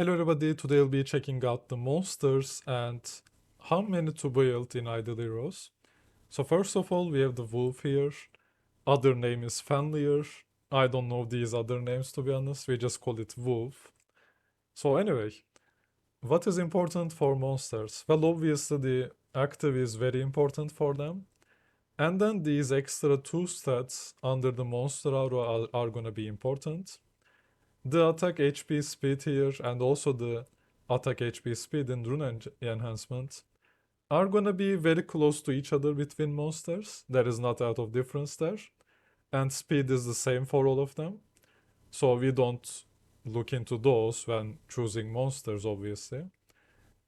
Hello everybody, today we'll be checking out the monsters and how many to build in Idle Heroes. So first of all, we have the wolf here. Other name is Fenlier. I don't know these other names to be honest, we just call it wolf. So anyway, what is important for monsters? Well, obviously the active is very important for them. And then these extra two stats under the monster aura are gonna be important. The attack HP speed here and also the attack HP speed in rune enhancement are gonna be very close to each other between monsters. There is not out of difference there. And speed is the same for all of them. So we don't look into those when choosing monsters, obviously.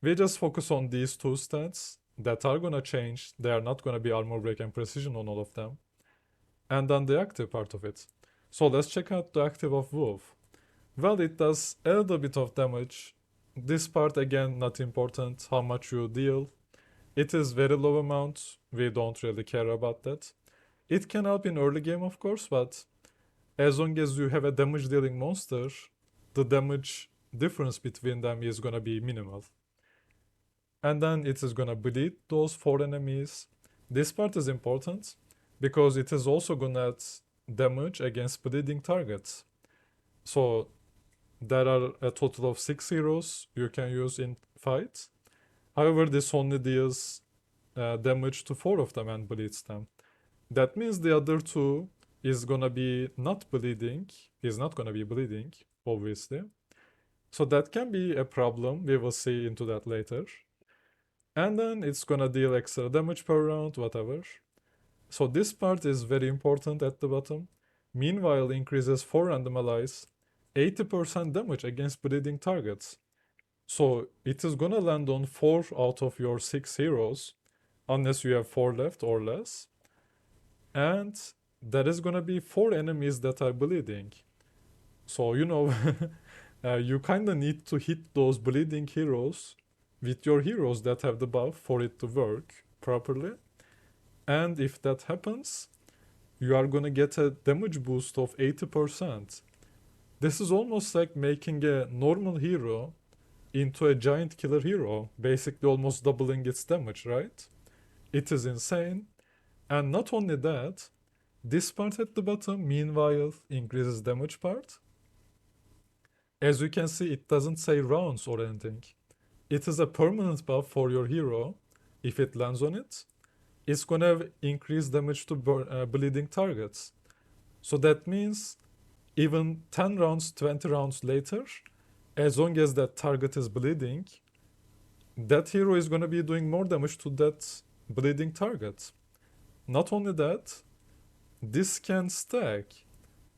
We just focus on these two stats that are gonna change. They are not gonna be armor break and precision on all of them. And then the active part of it. So let's check out the active of Wolf. Well, it does a little bit of damage. This part again not important, how much you deal. It is very low amount, we don't really care about that. It can help in early game of course, but as long as you have a damage dealing monster, the damage difference between them is gonna be minimal. And then it is gonna bleed those 4 enemies. This part is important because it is also gonna add damage against bleeding targets. So there are a total of 6 heroes you can use in fight. However, this only deals damage to 4 of them and bleeds them. That means the other 2 is gonna be not bleeding, obviously. So that can be a problem, we will see into that later. And then it's gonna deal extra damage per round, whatever. So this part is very important at the bottom. Meanwhile, increases for random allies 80% damage against bleeding targets. So it is gonna land on 4 out of your 6 heroes, unless you have 4 left or less. And there is gonna be 4 enemies that are bleeding. So, you kinda need to hit those bleeding heroes with your heroes that have the buff for it to work properly. And if that happens, you are gonna get a damage boost of 80%. This is almost like making a normal hero into a giant killer hero, basically almost doubling its damage, right? It is insane. And not only that, this part at the bottom, meanwhile, increases damage part. As you can see, it doesn't say rounds or anything. It is a permanent buff for your hero. If it lands on it, it's gonna have increased damage to bleeding targets. So that means even 10 rounds, 20 rounds later, as long as that target is bleeding, that hero is going to be doing more damage to that bleeding target. Not only that, this can stack.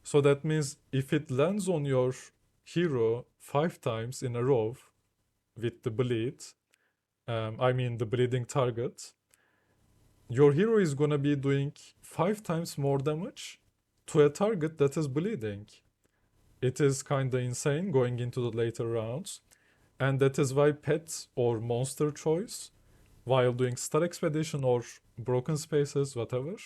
So that means if it lands on your hero 5 times in a row with the bleed, the bleeding target, your hero is going to be doing 5 times more damage to a target that is bleeding. It is kinda insane going into the later rounds. And that is why pet or monster choice, while doing Star Expedition or Broken Spaces, whatever,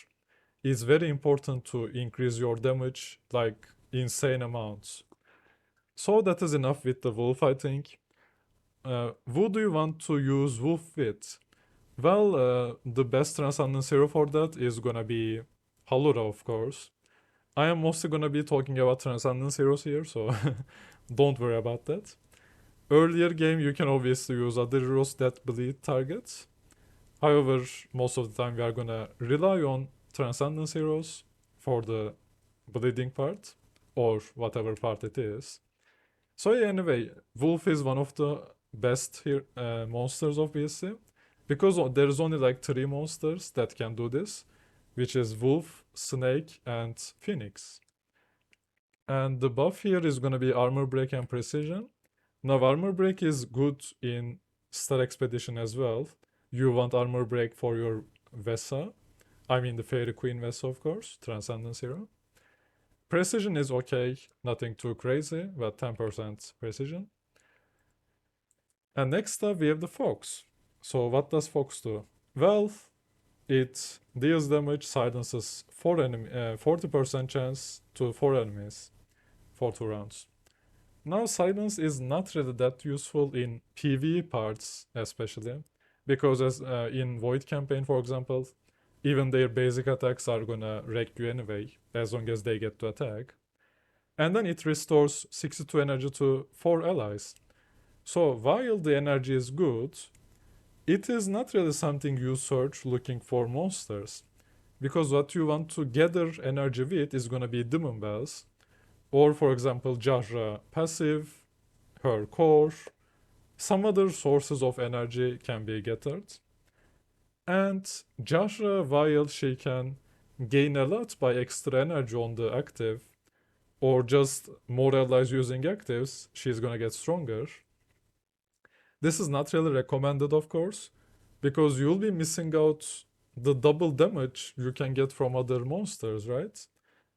is very important to increase your damage like insane amounts. So that is enough with the wolf, I think. Who do you want to use wolf with? Well, the best Transcendence hero for that is gonna be Halura, of course. I am mostly gonna be talking about Transcendence heroes here, so don't worry about that. Earlier game, you can obviously use other heroes that bleed targets. However, most of the time we are gonna rely on Transcendence heroes for the bleeding part, or whatever part it is. So yeah, anyway, Wolf is one of the best here monsters obviously, because there's only like 3 monsters that can do this, which is Wolf, Snake, and Phoenix. And the buff here is gonna be Armor Break and Precision. Now, Armor Break is good in Star Expedition as well. You want Armor Break for your Vesa. The Fairy Queen Vesa, of course, Transcendence hero. Precision is okay, nothing too crazy, but 10% precision. And next up, we have the Fox. So, what does Fox do? Well, it deals damage, silences 40% chance to 4 enemies for 2 rounds. Now silence is not really that useful in PvE parts, especially because as in Void campaign, for example, even their basic attacks are gonna wreck you anyway, as long as they get to attack. And then it restores 62 energy to 4 allies. So while the energy is good, it is not really something you search looking for monsters. Because what you want to gather energy with is gonna be Demon Bells, or for example, Jahra passive, her core, some other sources of energy can be gathered. And Jahra, while she can gain a lot by extra energy on the active, or just more allies using actives, she's gonna get stronger. This is not really recommended, of course, because you'll be missing out the double damage you can get from other monsters, right?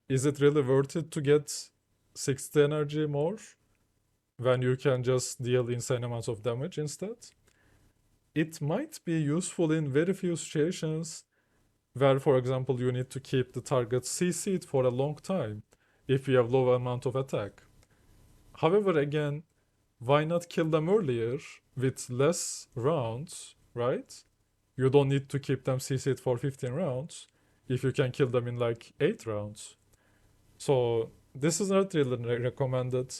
Is it really worth it to get 60 energy more when you can just deal insane amounts of damage instead? It might be useful in very few situations where, for example, you need to keep the target CC'd for a long time if you have low amount of attack. However, again, why not kill them earlier with less rounds, right? You don't need to keep them CC'd for 15 rounds if you can kill them in like 8 rounds. So this is not really recommended.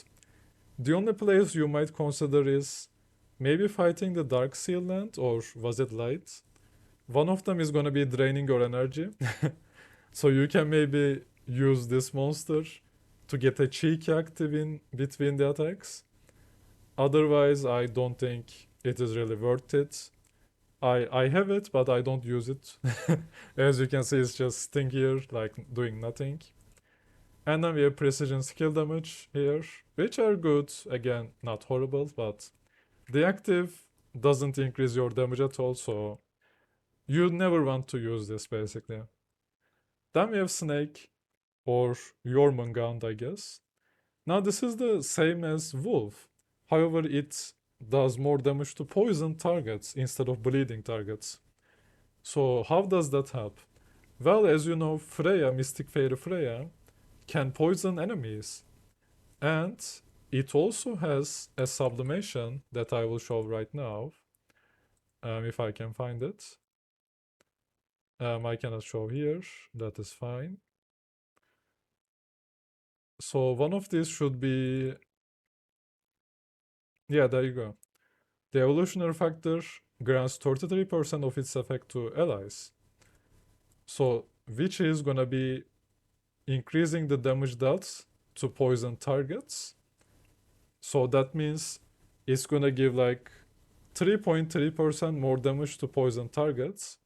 The only place you might consider is maybe fighting the Dark Seal Land, or was it Light? One of them is gonna be draining your energy. So you can maybe use this monster to get a cheeky active in between the attacks. Otherwise, I don't think it is really worth it. I have it, but I don't use it. As you can see, it's just sitting here, like doing nothing. And then we have precision skill damage here, which are good. Again, not horrible, but the active doesn't increase your damage at all, so you never want to use this basically. Then we have Snake, or Jormungand, I guess. Now this is the same as Wolf. However, it does more damage to poison targets instead of bleeding targets. So how does that help? Well, as you know, Freya, Mystic Fairy Freya, can poison enemies. And it also has a sublimation that I will show right now, if I can find it. I cannot show here, that is fine. So one of these should be, yeah, there you go. The evolutionary factor grants 33% of its effect to allies. So which is gonna be increasing the damage dealt to poison targets. So that means it's gonna give like 3.3% more damage to poison targets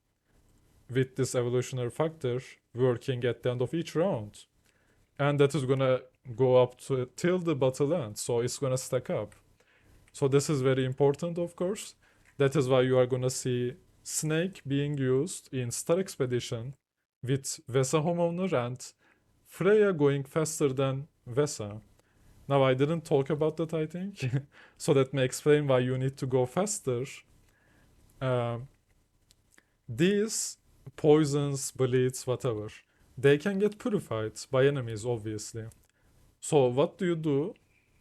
with this evolutionary factor working at the end of each round. And that is gonna go up to till the battle ends, so it's gonna stack up. So this is very important, of course. That is why you are gonna see Snake being used in Star Expedition with Vesa Homeowner and Freya going faster than Vesa. Now I didn't talk about that, I think, so that may explain why you need to go faster. These poisons, bleeds, whatever, they can get purified by enemies, obviously. So what do?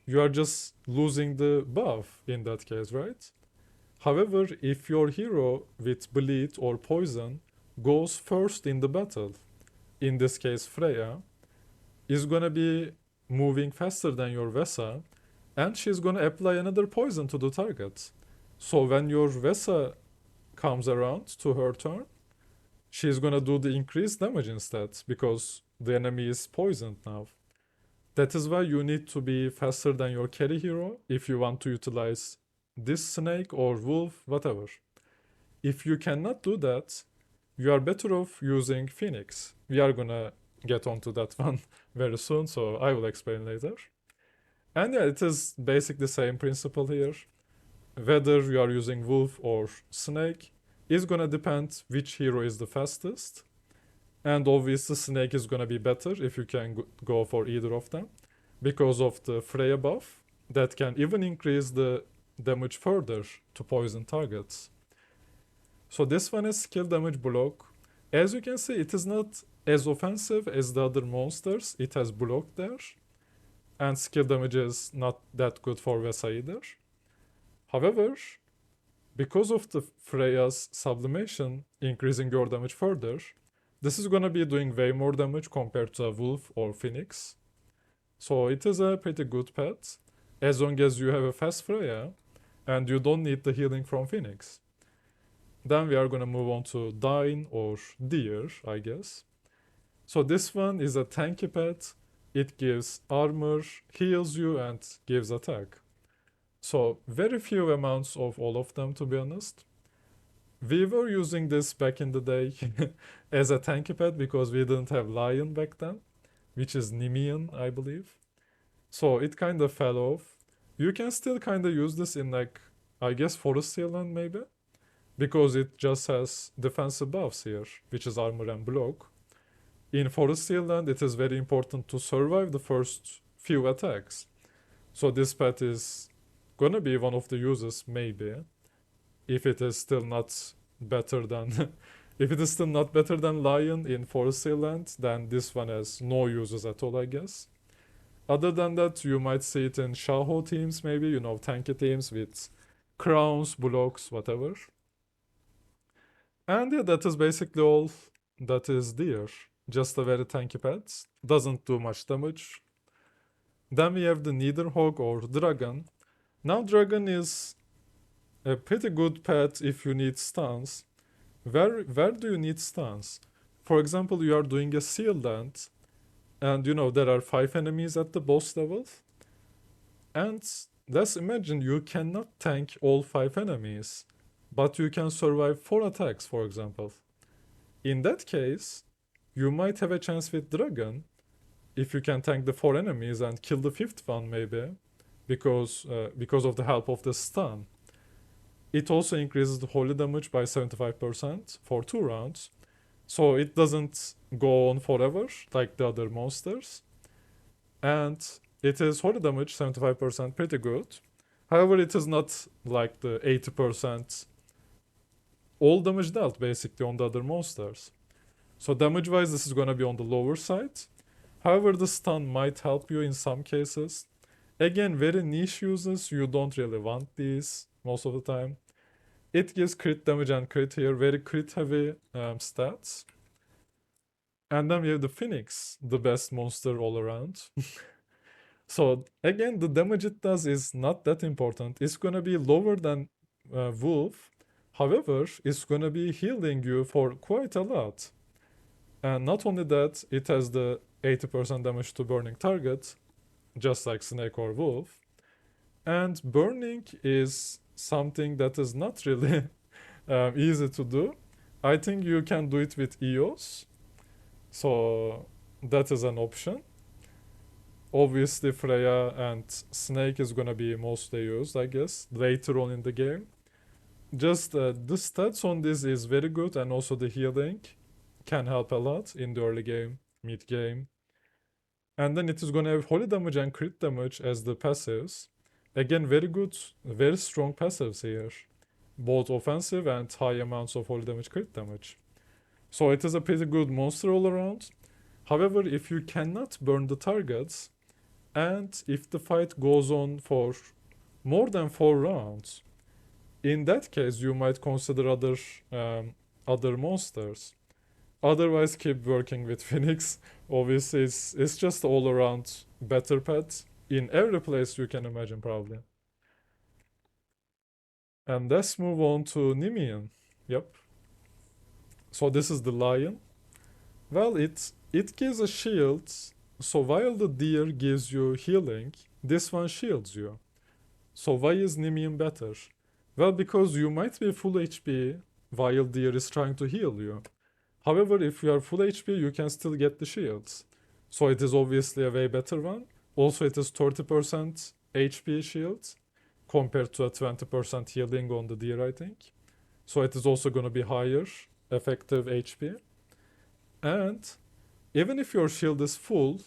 You are just losing the buff in that case, right? However, if your hero with bleed or poison goes first in the battle, in this case Freya, is gonna be moving faster than your Vesa, and she's gonna apply another poison to the target. So when your Vesa comes around to her turn, she's gonna do the increased damage instead because the enemy is poisoned now. That is why you need to be faster than your carry hero if you want to utilize this snake or wolf, whatever. If you cannot do that, you are better off using Phoenix. We are gonna get onto that one very soon, so I will explain later. And yeah, it is basically the same principle here. Whether you are using wolf or snake is gonna depend which hero is the fastest. And obviously snake is gonna be better if you can go for either of them because of the Freya buff that can even increase the damage further to poison targets. So this one is skill damage block. As you can see, it is not as offensive as the other monsters. It has block there. and skill damage is not that good for Vesa either. However, because of the Freya's sublimation increasing your damage further, this is gonna be doing way more damage compared to a Wolf or Phoenix. So it is a pretty good pet, as long as you have a fast Freya and you don't need the healing from Phoenix. Then we are gonna move on to Dine or Deer, I guess. So this one is a tanky pet. It gives armor, heals you, and gives attack. So very few amounts of all of them, to be honest. We were using this back in the day as a tanky pet because we didn't have Lion back then, which is Nemean, I believe. So it kind of fell off. You can still kind of use this in like, I guess Forest Land maybe, because it just has defensive buffs here, which is armor and block. In Forest Land, it is very important to survive the first few attacks. So this pet is gonna be one of the uses maybe, if it is still not better than if it is still not better than Lion in Forest Land, then this one has no uses at all, I guess. Other than that, you might see it in Shaho teams, maybe, tanky teams with crowns, blocks, whatever. And yeah, that is basically all that is there. Just a very tanky pet. Doesn't do much damage. Then we have the Niederhog or Dragon. Now Dragon is a pretty good pet if you need stuns. Where do you need stuns? For example, you are doing a seal land, and there are 5 enemies at the boss level. And let's imagine you cannot tank all 5 enemies, but you can survive 4 attacks, for example. In that case, you might have a chance with Dragon if you can tank the 4 enemies and kill the 5th one maybe, because of the help of the stun. It also increases the holy damage by 75% for 2 rounds, so it doesn't go on forever like the other monsters. And it is holy damage 75%, pretty good. However, it is not like the 80% all damage dealt basically on the other monsters. So damage wise, this is gonna be on the lower side. However, the stun might help you in some cases. Again, very niche uses, you don't really want these most of the time. It gives crit damage and crit here, very crit heavy stats. And then we have the Phoenix, the best monster all around. So again, the damage it does is not that important. It's gonna be lower than Wolf. However, it's gonna be healing you for quite a lot. And not only that, it has the 80% damage to burning target, just like Snake or Wolf. And burning is something that is not really easy to do. I think you can do it with EOS. So that is an option. Obviously, Freya and Snake is gonna be mostly used, I guess, later on in the game. Just the stats on this is very good, and also the healing can help a lot in the early game, mid game. And then it is gonna have holy damage and crit damage as the passives. Again, very good, very strong passives here. Both offensive and high amounts of holy damage, crit damage. So it is a pretty good monster all around. However, if you cannot burn the targets, and if the fight goes on for more than 4 rounds, in that case you might consider other monsters. Otherwise, keep working with Phoenix. Obviously, it's just all around better pet in every place you can imagine, probably. And let's move on to Nemean. Yep. So this is the lion. Well, it gives a shield. So while the deer gives you healing, this one shields you. So why is Nemean better? Well, because you might be full HP while deer is trying to heal you. However, if you are full HP, you can still get the shields. So it is obviously a way better one. Also, it is 30% HP shield compared to a 20% healing on the deer, I think. So it is also going to be higher effective HP. And even if your shield is full,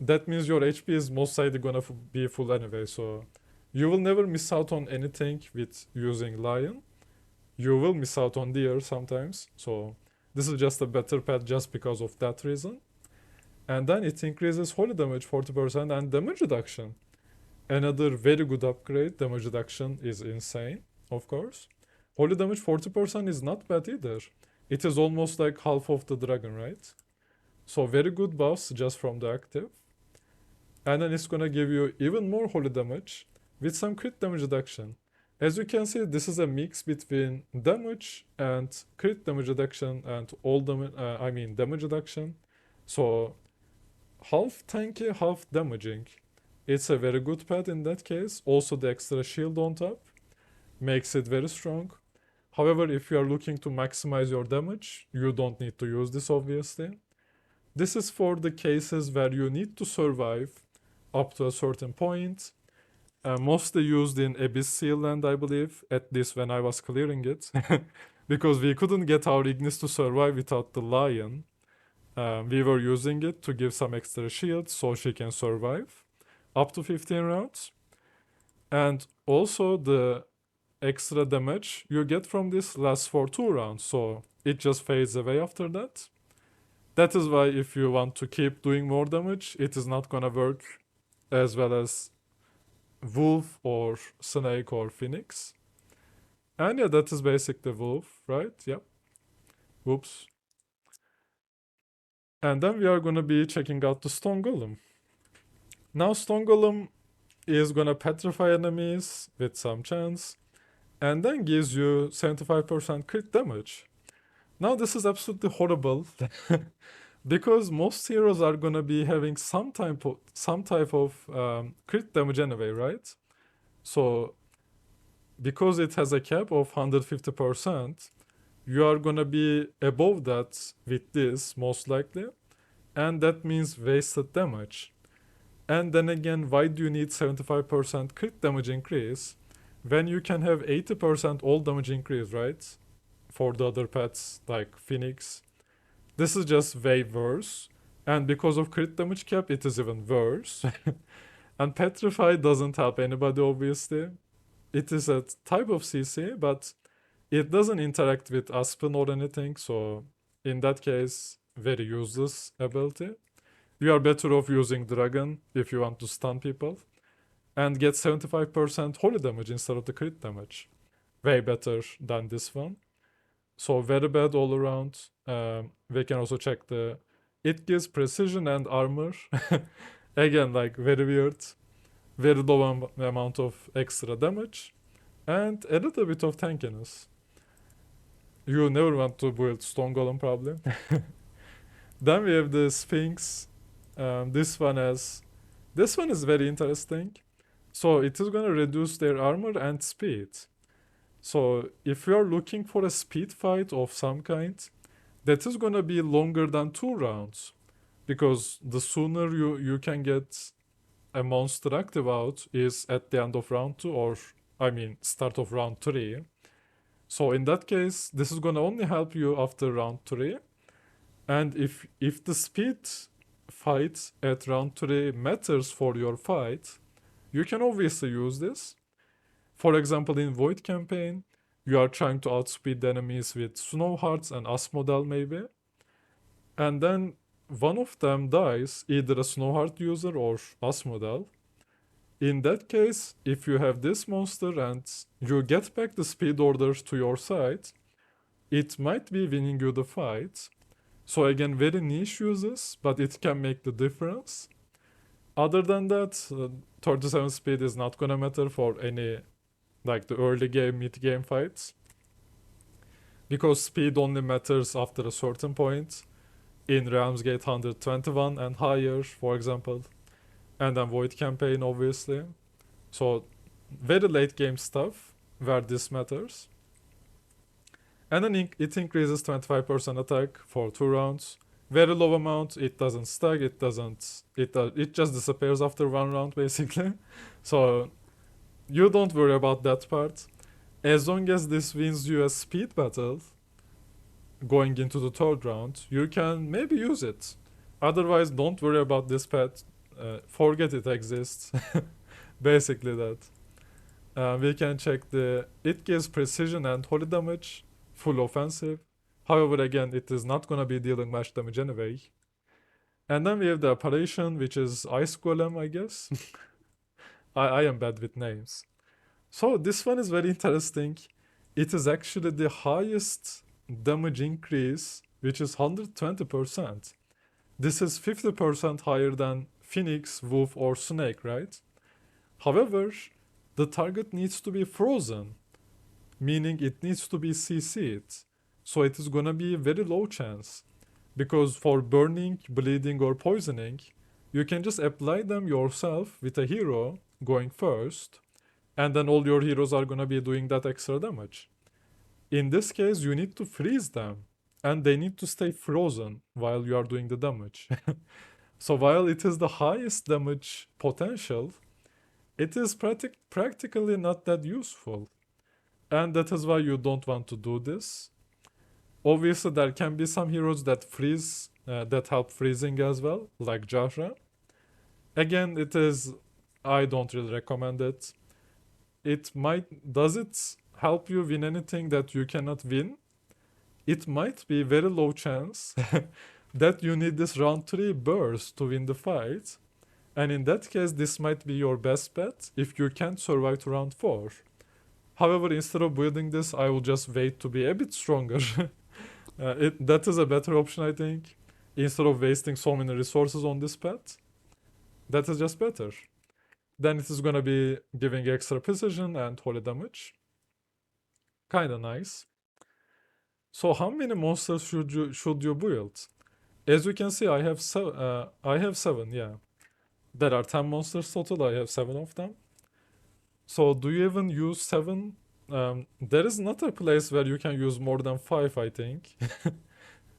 that means your HP is most likely going to be full anyway. So you will never miss out on anything with using lion. You will miss out on deer sometimes. So this is just a better pet just because of that reason. And then it increases holy damage 40% and damage reduction. Another very good upgrade. Damage reduction is insane, of course. Holy damage 40% is not bad either. It is almost like half of the dragon, right? So very good buffs just from the active. And then it's gonna give you even more holy damage with some crit damage reduction. As you can see, this is a mix between damage and crit damage reduction and all damage, damage reduction. So half tanky, half damaging. It's a very good pet in that case. Also the extra shield on top makes it very strong. However, if you are looking to maximize your damage, you don't need to use this obviously. This is for the cases where you need to survive up to a certain point. Mostly used in Abyss Seal Land, I believe, at least when I was clearing it. Because we couldn't get our Ignis to survive without the lion. We were using it to give some extra shield so she can survive up to 15 rounds. And also the extra damage you get from this lasts for 2 rounds, so it just fades away after that. That is why if you want to keep doing more damage, it is not gonna work as well as Wolf or Snake or Phoenix. And yeah, that is basically Wolf, right? Yep. Whoops. And then we are gonna be checking out the Stone Golem. Now Stone Golem is gonna petrify enemies with some chance and then gives you 75% crit damage. Now this is absolutely horrible because most heroes are gonna be having some type of crit damage anyway, right? So because it has a cap of 150%, you are gonna be above that with this most likely, and that means wasted damage. And then again, why do you need 75% crit damage increase when you can have 80% all damage increase, right? For the other pets like Phoenix. This is just way worse. And because of crit damage cap, it is even worse. And Petrify doesn't help anybody, obviously. It is a type of CC, but it doesn't interact with Aspen or anything, so in that case, very useless ability. You are better off using Dragon if you want to stun people and get 75% holy damage instead of the crit damage. Way better than this one. So very bad all around. We can also check the... It gives precision and armor. Again, like very weird. Very low amount of extra damage. And a little bit of tankiness. You never want to build Stone Golem probably. Then we have the Sphinx. This one is very interesting. So it is gonna reduce their armor and speed. So if you are looking for a speed fight of some kind, that is gonna be longer than 2 rounds. Because the sooner you can get a monster active out is at the end of round 2 or start of round 3. So in that case, this is gonna only help you after round 3. And if the speed fight at round 3 matters for your fight, you can obviously use this. For example, in Void campaign, you are trying to outspeed enemies with Snow Hearts and Asmodel maybe. And then one of them dies, either a Snow Heart user or Asmodel. In that case, if you have this monster and you get back the speed orders to your side, it might be winning you the fight. So again, very niche uses, but it can make the difference. Other than that, 37 speed is not gonna matter for any, like the early game, mid game fights. Because speed only matters after a certain point. In Realms Gate 121 and higher, for example. And then Void campaign, obviously. So, very late game stuff where this matters. And then it increases 25% attack for 2 rounds. Very low amount, it doesn't stack, it just disappears after 1 round basically. So you don't worry about that part. As long as this wins you a speed battle going into the 3rd round, you can maybe use it. Otherwise, don't worry about this pet. Forget it exists. Basically that. We can check it gives precision and holy damage, full offensive. However, again, it is not gonna be dealing much damage anyway. And then we have the apparition, which is Ice Golem, I guess. I am bad with names. So this one is very interesting. It is actually the highest damage increase, which is 120%. This is 50% higher than Phoenix, Wolf, or Snake, right? However, the target needs to be frozen, meaning it needs to be CC'd. So it is gonna be a very low chance. Because for burning, bleeding, or poisoning, you can just apply them yourself with a hero going first, and then all your heroes are gonna be doing that extra damage. In this case, you need to freeze them, and they need to stay frozen while you are doing the damage. So while it is the highest damage potential, it is practically not that useful. And that is why you don't want to do this. Obviously, there can be some heroes that freeze, that help freezing as well, like Jahra. Again, I don't really recommend it. Does it help you win anything that you cannot win? It might be very low chance that you need this round 3 burst to win the fight. And in that case, this might be your best bet if you can't survive to round 4. However, instead of building this, I will just wait to be a bit stronger. That is a better option, I think. Instead of wasting so many resources on this pet, that is just better. Then it is gonna be giving extra precision and holy damage. Kinda nice. So how many monsters should you build? As you can see, I have 7. Yeah, there are 10 monsters total. I have 7 of them. So do you even use 7? There is not a place where you can use more than 5, I think.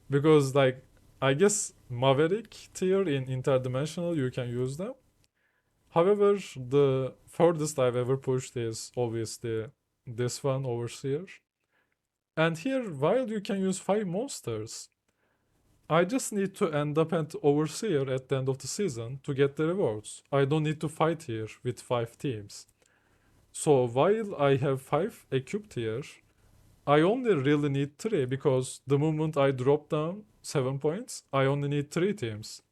Because like I guess Maverick tier in interdimensional you can use them. However, the furthest I've ever pushed is obviously this one, Overseer. And here, while you can use 5 monsters, I just need to end up at Overseer at the end of the season to get the rewards. I don't need to fight here with 5 teams. So while I have 5 equipped here, I only really need 3 because the moment I drop down 7 points, I only need 3 teams.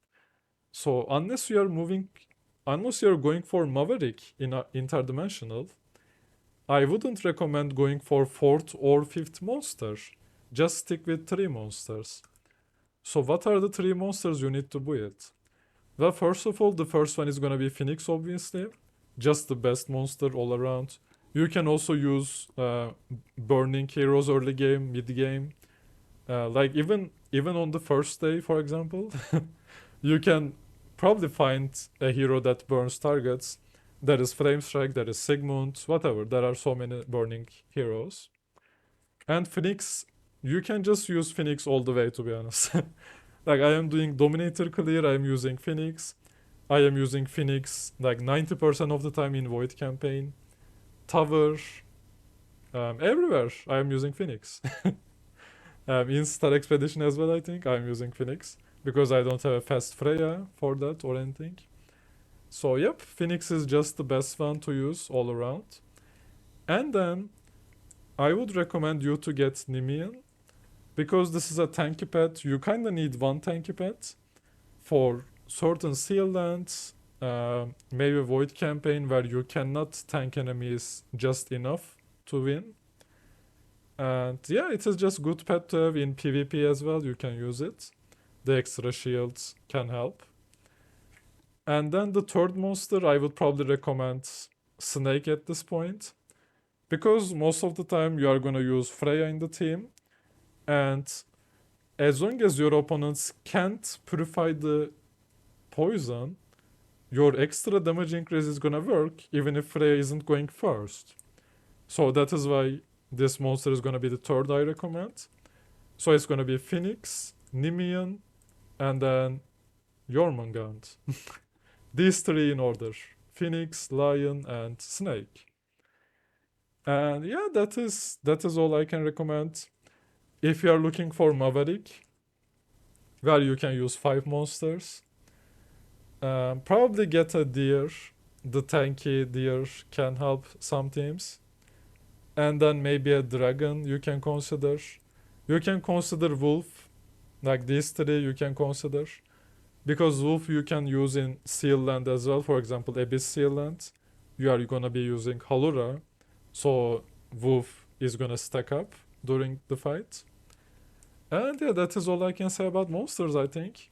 So unless you're going for Maverick in interdimensional, I wouldn't recommend going for 4th or 5th monster. Just stick with 3 monsters. So what are the 3 monsters you need to build? Well, first of all, the first one is gonna be Phoenix, obviously. Just the best monster all around. You can also use burning heroes early game, mid game. Like even on the first day, for example, you can probably find a hero that burns targets. There is Flame Strike, there is Sigmund, whatever. There are so many burning heroes. And Phoenix, you can just use Phoenix all the way, to be honest. Like I am doing Dominator clear, I am using Phoenix. I am using Phoenix like 90% of the time in Void campaign. Tower, everywhere I am using Phoenix. In Star Expedition as well, I think I'm using Phoenix because I don't have a fast Freya for that or anything. So yep, Phoenix is just the best one to use all around. And then I would recommend you to get Nemean because this is a tanky pet. You kind of need one tanky pet for certain seal lands, maybe Void campaign where you cannot tank enemies just enough to win. And yeah, it is just good pet to have in PvP as well. You can use it. The extra shields can help. And then the third monster, I would probably recommend Snake at this point. Because most of the time you are going to use Freya in the team. And as long as your opponents can't purify the poison, your extra damage increase is going to work even if Freya isn't going first. So that is why this monster is going to be the third I recommend. So it's going to be Phoenix, Nemean, and then Jormungand. These 3 in order. Phoenix, Lion, and Snake. And yeah, that is all I can recommend. If you are looking for Maverick, where you can use 5 monsters, probably get a deer. The tanky deer can help some teams. And then maybe a dragon you can consider. You can consider wolf. Like these 3 you can consider. Because Wolf you can use in Seal Land as well. For example, Abyss Seal Land, you are gonna be using Halura, so Wolf is gonna stack up during the fight. And yeah, that is all I can say about monsters, I think.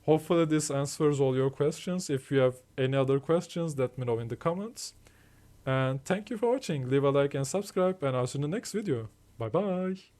Hopefully this answers all your questions. If you have any other questions, let me know in the comments. And thank you for watching. Leave a like and subscribe, and I'll see you in the next video. Bye bye.